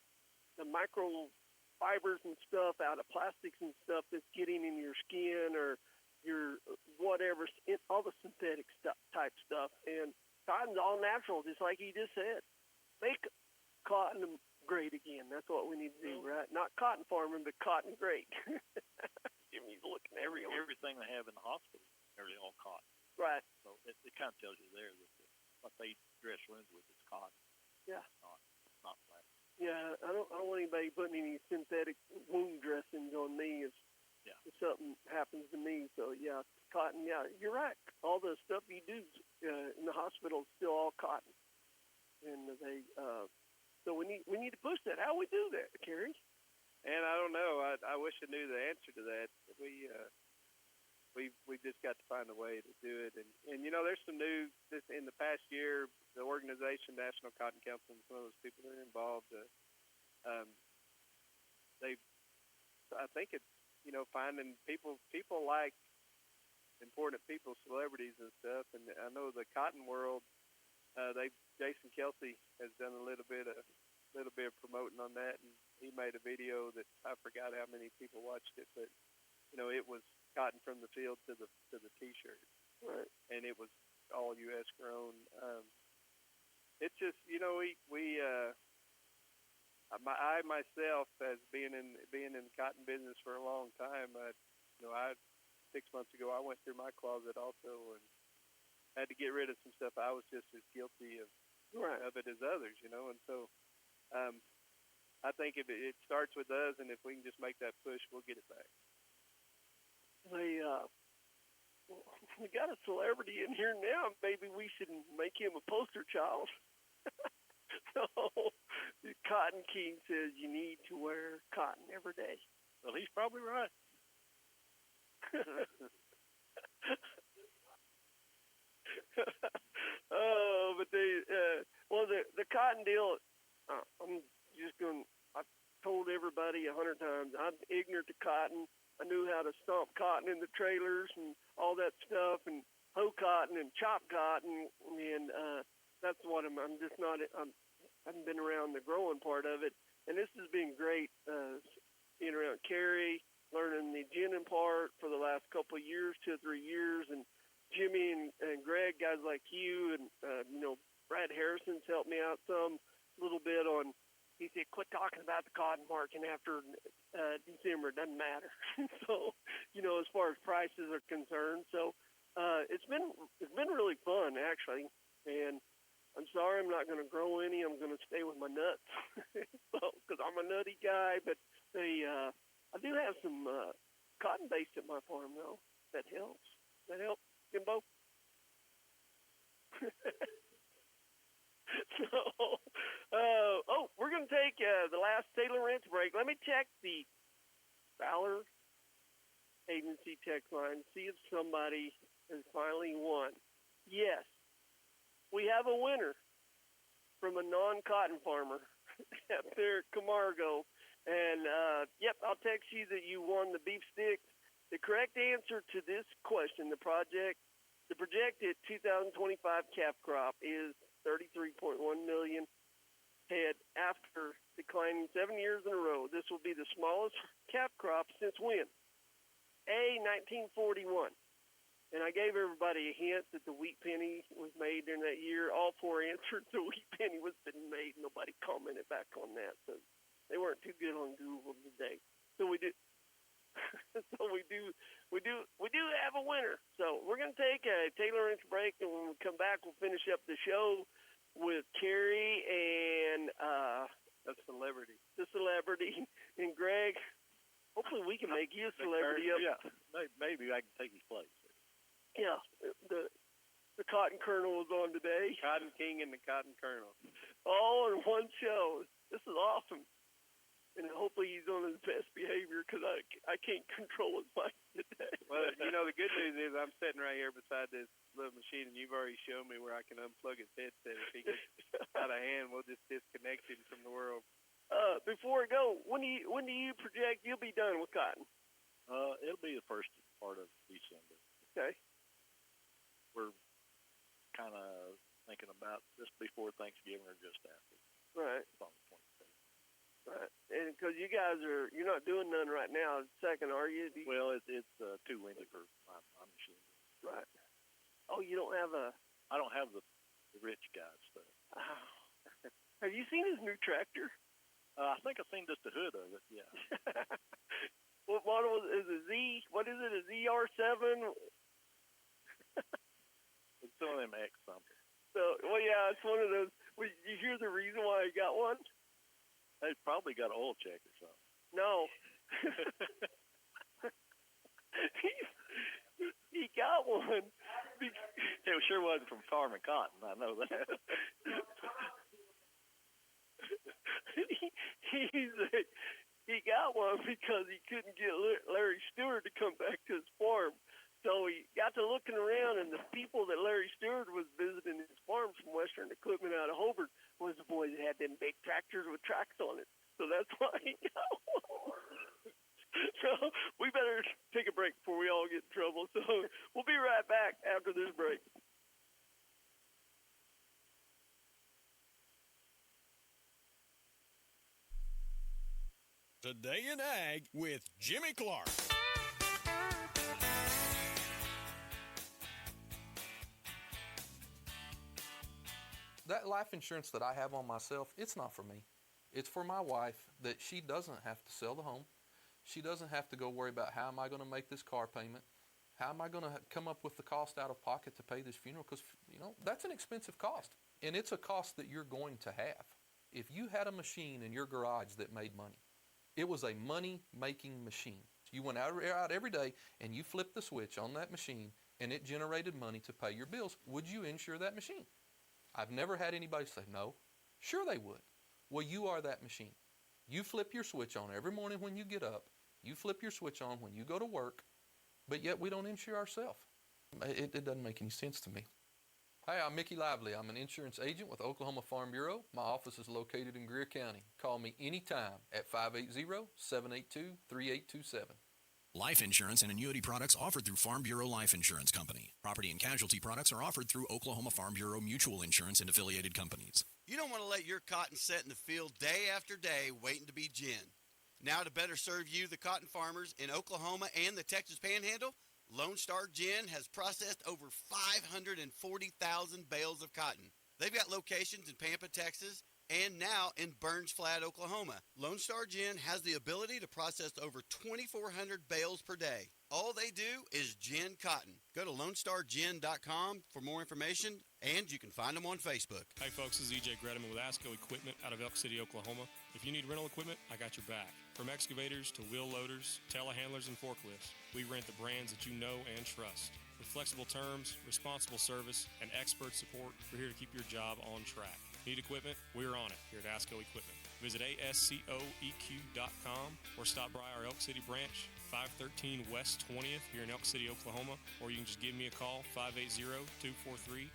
microfibers and stuff out of plastics and stuff that's getting in your skin or your whatever, all the synthetic type stuff. And cotton's all natural, just like he just said. Make cotton great again. That's what we need to do, right? Not cotton farming, but cotton great. Jimmy's looking everything they have in the hospital, nearly all cotton. Right. So it kind of tells you there that what they dress wounds with is cotton. Yeah. It's not plastic. Yeah, I don't want anybody putting any synthetic wound dressings on me if something happens to me. So yeah, cotton. Yeah, you're right. All the stuff you do in the hospital is still all cotton, and they. So we need to push that. How we do that, Kerry? And I don't know. I wish I knew the answer to that. We just got to find a way to do it. And there's some new in the past year. The organization, National Cotton Council, and some of those people that are involved. I think it's finding people like important people, celebrities and stuff. And I know the cotton world. Jason Kelsey has done a little bit of promoting on that, and he made a video that I forgot how many people watched it, but it was cotton from the field to the T-shirt, right? And it was all U.S. grown. It's just I myself, as being in the cotton business for a long time, 6 months ago I went through my closet also and had to get rid of some stuff. I was just as guilty of it as others, and so I think if it starts with us, and if we can just make that push, we'll get it back. we got a celebrity in here now. Maybe we should make him a poster child. So, Cotton King says you need to wear cotton every day. Well, he's probably right. Oh, but the cotton deal. I'm just going. I told everybody 100 times I'm ignorant to cotton. I knew how to stomp cotton in the trailers and all that stuff, and hoe cotton and chop cotton, and that's what I'm just not. I haven't been around the growing part of it, and this has been great. Being around Carrie, learning the ginning part for the last couple of years, 2 or 3 years, and Jimmy and Greg, guys like you, and Brad Harrison's helped me out some little bit on. He said, quit talking about the cotton market after December. It doesn't matter. So, as far as prices are concerned. So it's been really fun, actually. And I'm sorry I'm not going to grow any. I'm going to stay with my nuts because I'm a nutty guy. But I do have some cotton base at my farm, though. That helps. That helps, Jimbo? We're going to take the last Taylor Ranch break. Let me check the Valor Agency text line, see if somebody has finally won. Yes, we have a winner from a non-cotton farmer up there at Camargo. And, I'll text you that you won the beef sticks. The correct answer to this question, the projected 2025 calf crop is 33.1 million head after declining 7 years in a row. This will be the smallest calf crop since when? A, 1941. And I gave everybody a hint that the wheat penny was made during that year. All 4 answered the wheat penny was been made. Nobody commented back on that. So they weren't too good on Google today. So we do. We do have a winner. So we're going to take a Taylor Ranch break, and when we come back, we'll finish up the show with Carrie and the celebrity and Greg. Hopefully, we can make you a celebrity. Yeah, maybe I can take his place. Yeah, the Cotton Colonel was on today. Cotton King and the Cotton Colonel. All in one show. This is awesome. And hopefully he's on his best behavior because I can't control his mic today. Well, the good news is I'm sitting right here beside this little machine, and you've already shown me where I can unplug his headset. If he gets out of hand, we'll just disconnect him from the world. Before we go, when do you project you'll be done with cotton? It'll be the first part of December. Okay. We're kind of thinking about just before Thanksgiving or just after. Right. It's on the 22nd. Right, and because you're not doing none right now, second, are you? Well, it's too windy for my machine. Right. Oh, you don't have I don't have the rich guy stuff. Oh. Have you seen his new tractor? I think I've seen just the hood of it. Yeah. What model is a Z? What is it? A ZR7? It's some of them X something. So, it's one of those. You hear the reason why I got one? They probably got an oil check or something. No. he got one. It sure wasn't from farming cotton. I know that. He got one because he couldn't get Larry Stewart to come back to his farm. So he got to looking around, and the people that Larry Stewart was visiting his farms from Western Equipment out of Hobart was the boys that had them big tractors with tracks on it. So that's why he got one. So we better take a break before we all get in trouble. So we'll be right back after this break. Today in Ag with Jimmy Clark. That life insurance that I have on myself, it's not for me. It's for my wife, that she doesn't have to sell the home. She doesn't have to go worry about how am I going to make this car payment? How am I going to come up with the cost out of pocket to pay this funeral? Because, that's an expensive cost. And it's a cost that you're going to have. If you had a machine in your garage that made money, it was a money-making machine. You went out every day and you flipped the switch on that machine and it generated money to pay your bills, would you insure that machine? I've never had anybody say no. Sure they would. Well, you are that machine. You flip your switch on every morning when you get up. You flip your switch on when you go to work, but yet we don't insure ourselves. It doesn't make any sense to me. Hi, I'm Mickey Lively. I'm an insurance agent with Oklahoma Farm Bureau. My office is located in Greer County. Call me anytime at 580-782-3827. Life insurance and annuity products offered through Farm Bureau Life Insurance Company. Property and casualty products are offered through Oklahoma Farm Bureau Mutual Insurance and affiliated companies. You don't want to let your cotton set in the field day after day waiting to be ginned. Now to better serve you, the cotton farmers in Oklahoma and the Texas Panhandle, Lone Star Gin has processed over 540,000 bales of cotton. They've got locations in Pampa, Texas, and now in Burns Flat, Oklahoma. Lone Star Gin has the ability to process over 2,400 bales per day. All they do is gin cotton. Go to LoneStarGin.com for more information, and you can find them on Facebook. Hi folks, this is EJ Gretaman with ASCO Equipment out of Elk City, Oklahoma. If you need rental equipment, I got your back. From excavators to wheel loaders, telehandlers, and forklifts, we rent the brands that you know and trust. With flexible terms, responsible service, and expert support, we're here to keep your job on track. Need equipment? We're on it here at ASCO Equipment. Visit ASCOEQ.com or stop by our Elk City branch, 513 West 20th here in Elk City, Oklahoma, or you can just give me a call, 580-243-9233.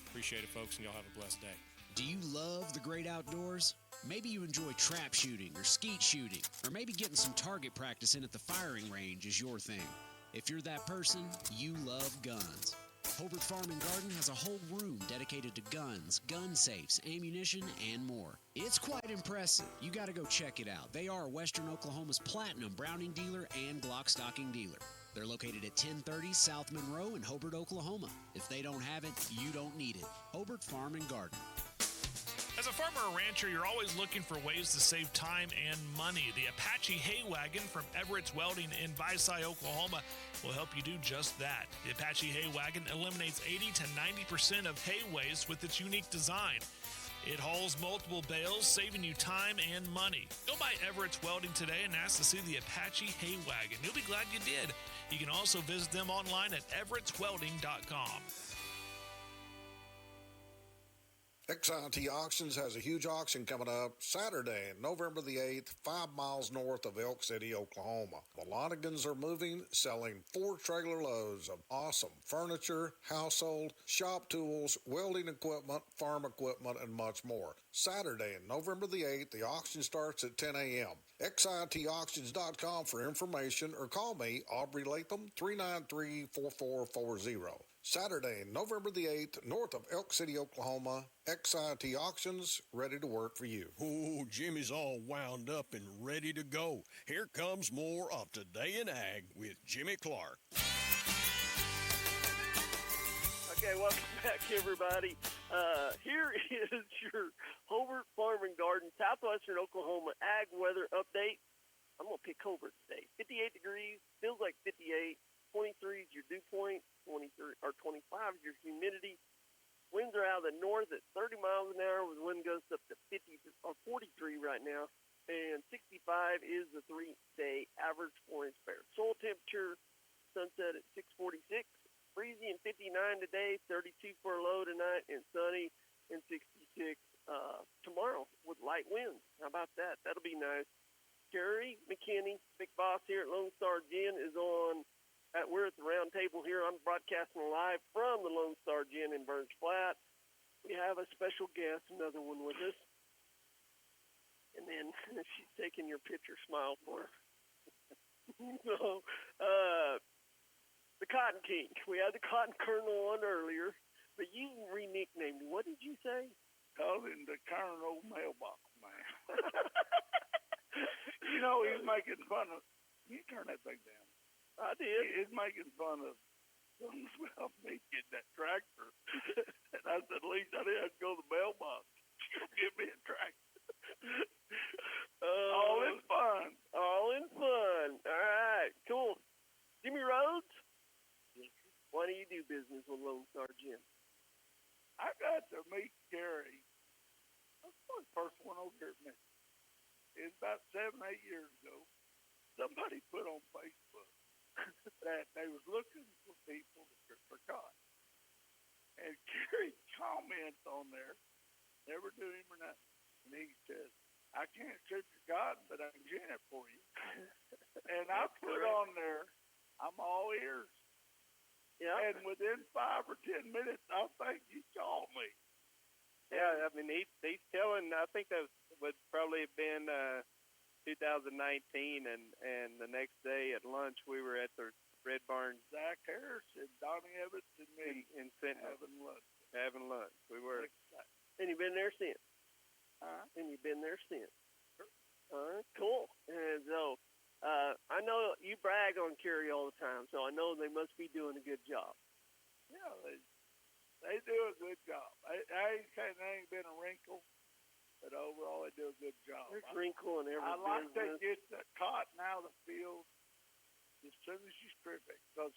Appreciate it, folks, and y'all have a blessed day. Do you love the great outdoors? Maybe you enjoy trap shooting or skeet shooting, or maybe getting some target practice in at the firing range is your thing. If you're that person, you love guns. Hobart Farm and Garden has a whole room dedicated to guns, gun safes, ammunition, and more. It's quite impressive. You got to go check it out. They are Western Oklahoma's platinum Browning dealer and Glock stocking dealer. They're located at 1030 South Monroe in Hobart, Oklahoma. If they don't have it, you don't need it. Hobart Farm and Garden. As a farmer or rancher, you're always looking for ways to save time and money. The Apache Hay Wagon from Everett's Welding in Visay, Oklahoma will help you do just that. The Apache Hay Wagon eliminates 80 to 90% of hay waste with its unique design. It hauls multiple bales, saving you time and money. Go by Everett's Welding today and ask to see the Apache Hay Wagon. You'll be glad you did. You can also visit them online at everettswelding.com. XIT Auctions has a huge auction coming up Saturday, November the 8th, 5 miles north of Elk City, Oklahoma. The Lonigans are moving, selling 4 trailer loads of awesome furniture, household, shop tools, welding equipment, farm equipment, and much more. Saturday, November the 8th, the auction starts at 10 a.m. XITauctions.com for information or call me, Aubrey Latham, 393-4440. Saturday, November the 8th, north of Elk City, Oklahoma, XIT Auctions, ready to work for you. Oh, Jimmy's all wound up and ready to go. Here comes more of Today in Ag with Jimmy Clark. Okay, welcome back, everybody. Here is your Hobart Farm and Garden, southwestern Oklahoma ag weather update. I'm going to pick Hobart today. 58 degrees, feels like 58. 23 is your dew point, 23 or 25 is your humidity. Winds are out of the north at 30 miles an hour with wind gusts up to 50 or 43 right now, and 65 is the 3-day average 4-inch bear. Soil temperature, sunset at 6:46, breezy and 59 today, 32 for a low tonight, and sunny and 66 tomorrow with light winds. How about that? That'll be nice. Kerry McKinney, big boss here at Lone Star Gin, is on. We're at the round table here. I'm broadcasting live from the Lone Star Gin in Burns Flat. We have a special guest, another one with us. And then she's taking your picture, smile for her. So, the Cotton King. We had the Cotton Colonel on earlier, but you re-nicknamed him. What did you say? Called him the Colonel Mailbox Man. You know, he's making fun of. You turn that thing down. I did. He's making fun of about me getting that tractor. And I said, at least I didn't have to go to the mailbox. Go give me a tractor. All in fun. All in fun. All right, cool. Jimmy Rhodes? Yes. Why do you do business with Lone Star Gin? I got to meet Gary. I was the first one over here at Memphis. It was about 7-8 years ago. Somebody put on Facebook that they was looking for people for cotton. And Kerry comments on there, never do him or nothing. And he says, I can't shoot your cotton, but I can gin it for you. And I put on there, I'm all ears. Yeah. And within 5 or 10 minutes, I think he called me. Yeah, I mean, he's telling, I think that would probably have been 2019, and the next day at lunch, we were at the Red Barn. Zach Harris and Donnie Evans and me in Sentinel. Having lunch. We were. And you've been there since? And you've been there since? All right, cool. And so, I know you brag on Kerry all the time, so I know they must be doing a good job. Yeah, they do a good job. I ain't saying there ain't been a wrinkle, but overall they do a good job. There's wrinkle in every I like to business. get the cotton out of the field as soon as you strip it, because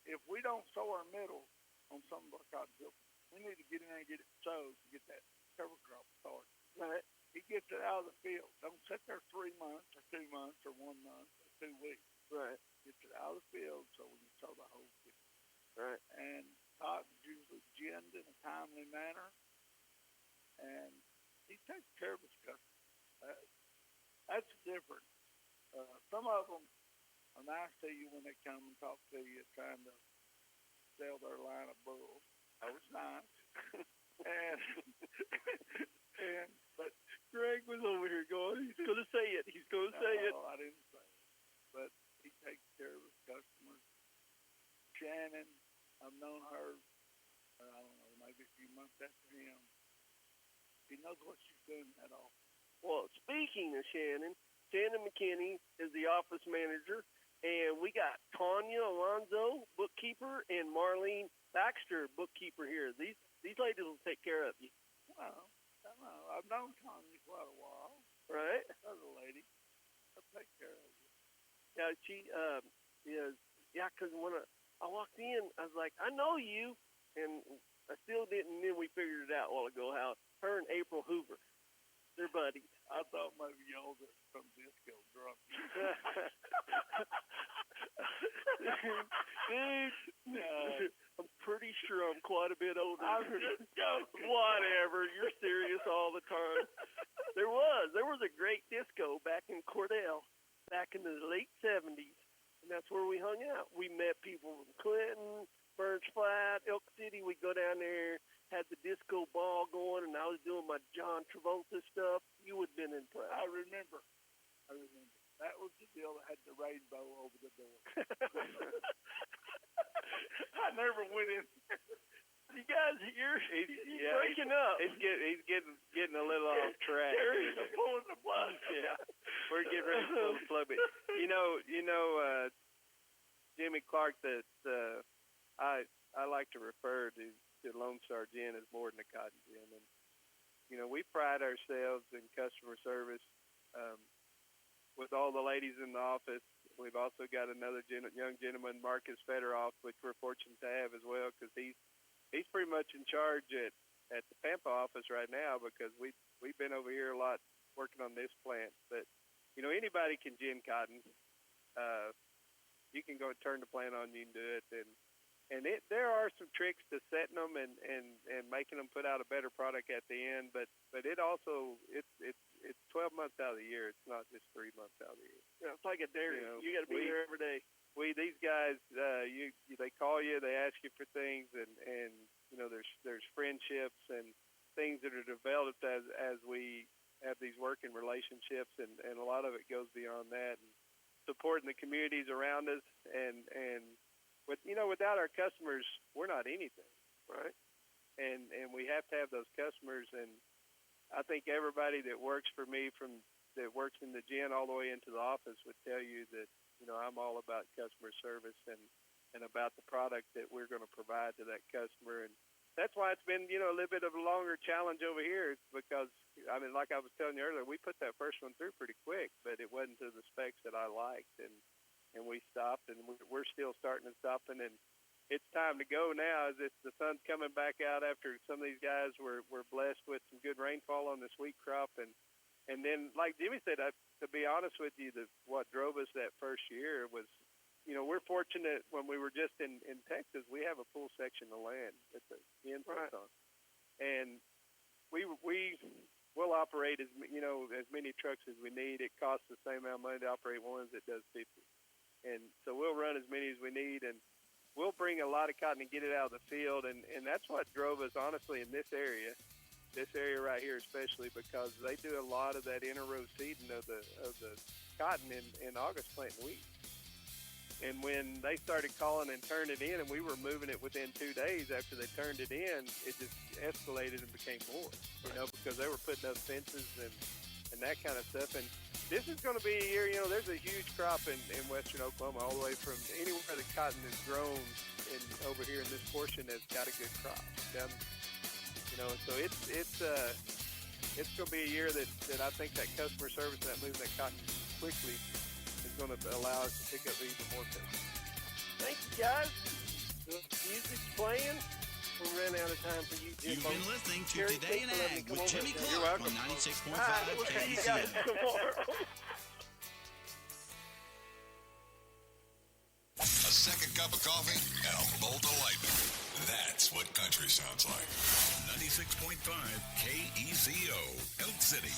if we don't sow our middle on some of our cotton fields, we need to get in there and get it sowed to get that cover crop started. Right. He gets it out of the field. Don't sit there 3 months or 2 months or 1 month or 2 weeks. Right. Gets it out of the field so we can sow the whole field. Right. And cotton's usually ginned in a timely manner, and he takes care of his customers. That's different. Some of them are nice to you when they come and talk to you, trying to sell their line of bull. That was nice. But Greg was over here going, he's going to say it. He's going to say it. No, I didn't say it. But he takes care of his customers. Shannon, I've known her, I don't know, maybe a few months after him. He knows what she's doing at all. Well, speaking of Shannon McKinney is the office manager, and we got Tanya Alonzo, bookkeeper, and Marlene Baxter, bookkeeper here. These ladies will take care of you. Well, I don't know. I've known Tanya quite a while. Right? Other lady. I'll take care of you. Yeah, she is. Yeah, because when I walked in, I was like, I know you, and I still didn't. And then we figured it out a while ago how her and April Hoover, they're buddies. I thought maybe y'all were from disco drunk. Dude, I'm pretty sure I'm quite a bit older. I'm just joking. Whatever, you're serious all the time. There was a great disco back in Cordell, back in the late 70s, and that's where we hung out. We met people from Clinton, Burns Flat, Elk City. We'd go down there, had the disco ball going, and I was doing my John Travolta stuff. You would have been impressed. I remember. That was the deal that had the rainbow over the door. I never went in. You guys, you're breaking up. He's getting a little off track. He's pulling the plug. Yeah, we're getting ready to pull the plug. But you know, Jimmy Clark. That I like to refer to Lone Star Gin as more than a cotton gin, and we pride ourselves in customer service. With all the ladies in the office, we've also got another young gentleman, Marcus Federoff, which we're fortunate to have as well, because he's pretty much in charge at the Pampa office right now, because we've been over here a lot working on this plant. But anybody can gin cotton. You can go and turn the plant on, you can do it, and there are some tricks to setting them and making them put out a better product at the end. But it also it's 12 months out of the year. It's not just 3 months out of the year. Yeah, it's like a dairy. You got to be here every day. These guys, they call you, they ask you for things, and there's friendships and things that are developed as we have these working relationships, and a lot of it goes beyond that, and supporting the communities around us, and without our customers, we're not anything, right? And we have to have those customers, and I think everybody that works for me, that works in the gin all the way into the office, would tell you that I'm all about customer service and about the product that we're going to provide to that customer, and that's why it's been a little bit of a longer challenge over here, because like I was telling you earlier, we put that first one through pretty quick, but it wasn't to the specs that I liked, and we stopped, and we're still starting and stopping, and it's time to go now. As the sun's coming back out after some of these guys were blessed with some good rainfall on this wheat crop, and then like Jimmy said, to be honest with you, what drove us that first year was, we're fortunate when we were just in Texas, we have a full section of land that the Gen sits on. And we'll operate as many trucks as we need. It costs the same amount of money to operate one as it does 50. And so we'll run as many as we need, and we'll bring a lot of cotton and get it out of the field. And that's what drove us, honestly, in this area right here especially, because they do a lot of that inter-row seeding of the cotton in August planting wheat. And when they started calling and turning it in, and we were moving it within 2 days after they turned it in, it just escalated and became more, because they were putting up fences and that kind of stuff. And this is going to be a year, there's a huge crop in western Oklahoma, all the way from anywhere the cotton is grown over here in this portion that's got a good crop. So it's going to be a year that I think that customer service and that moving that cotton quickly is going to allow us to pick up even more customers. Thank you, guys. The music's playing. We're running out of time for you, Jim. You've been listening to Today in Ag with Jimmy Clark on 96.5 We'll see you guys KECO. tomorrow. A second cup of coffee and a bolt of lightning. That's what country sounds like. 96.5 KECO, Elk City.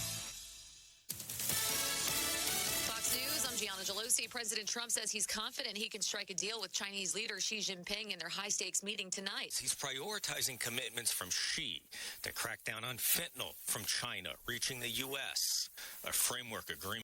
Fox News, I'm Gianna Gelosi. President Trump says he's confident he can strike a deal with Chinese leader Xi Jinping in their high-stakes meeting tonight. He's prioritizing commitments from Xi to crack down on fentanyl from China reaching the U.S. A framework agreement